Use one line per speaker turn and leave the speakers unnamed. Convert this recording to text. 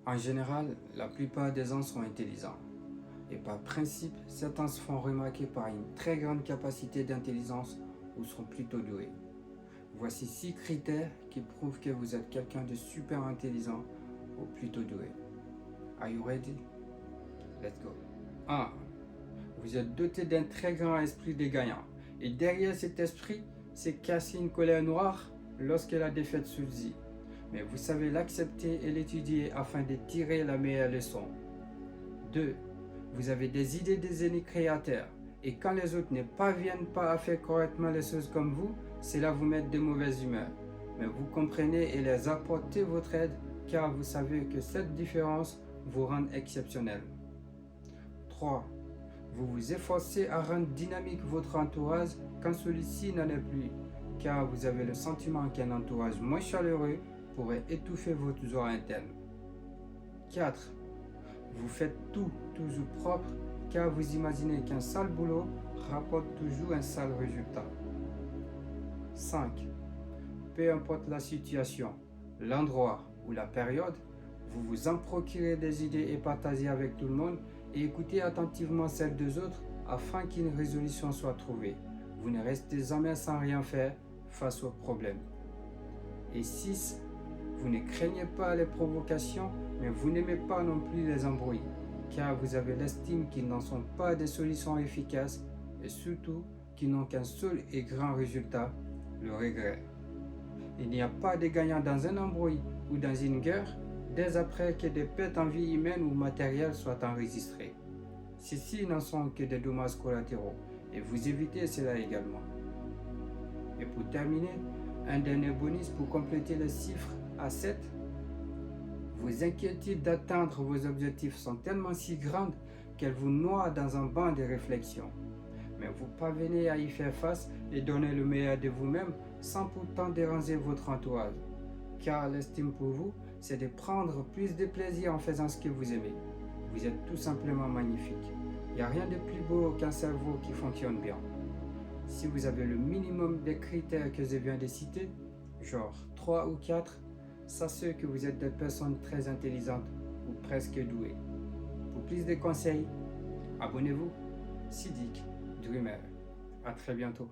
En général, la plupart des gens sont intelligents. Et par principe, certains se font remarquer par une très grande capacité d'intelligence ou sont plutôt doués. Voici 6 critères qui prouvent que vous êtes quelqu'un de super intelligent ou plutôt doué. Are you ready? Let's go. 1. Vous êtes doté d'un très grand esprit de gagnant. Et derrière cet esprit, c'est caché une colère noire lorsque la défaite surgit. Mais vous savez l'accepter et l'étudier afin de tirer la meilleure leçon. 2. Vous avez des idées de génie créateur. Et quand les autres ne parviennent pas à faire correctement les choses comme vous, cela vous met de mauvaise humeur. Mais vous comprenez et les apportez votre aide car vous savez que cette différence vous rend exceptionnel. 3. Vous vous efforcez à rendre dynamique votre entourage quand celui-ci n'en est plus, car vous avez le sentiment qu'un entourage moins chaleureux pourrait étouffer votre joie interne. 4. Vous faites tout toujours propre, car vous imaginez qu'un sale boulot rapporte toujours un sale résultat. 5. Peu importe la situation, l'endroit ou la période, vous vous en procurez des idées et partagez avec tout le monde et écoutez attentivement celles des autres afin qu'une résolution soit trouvée. Vous ne restez jamais sans rien faire face aux problèmes. Et 6. Vous ne craignez pas les provocations, mais vous n'aimez pas non plus les embrouilles, car vous avez l'estime qu'ils n'en sont pas des solutions efficaces et surtout qu'ils n'ont qu'un seul et grand résultat, le regret. Il n'y a pas de gagnant dans un embrouille ou dans une guerre dès après que des pertes en vie humaine ou matérielle soient enregistrées. Ceux-ci n'en sont que des dommages collatéraux et vous évitez cela également. Et pour terminer, un dernier bonus pour compléter les chiffres à 7. Vos inquiétudes d'atteindre vos objectifs sont tellement si grandes qu'elles vous noient dans un banc de réflexion. Mais vous parvenez à y faire face et donner le meilleur de vous-même sans pourtant déranger votre entourage. Car l'estime pour vous, c'est de prendre plus de plaisir en faisant ce que vous aimez. Vous êtes tout simplement magnifique. Il n'y a rien de plus beau qu'un cerveau qui fonctionne bien. Si vous avez le minimum des critères que je viens de citer, genre 3 ou 4, sachez que vous êtes des personnes très intelligentes ou presque douées. Pour plus de conseils, abonnez-vous. Siddiq Dreamer. À très bientôt.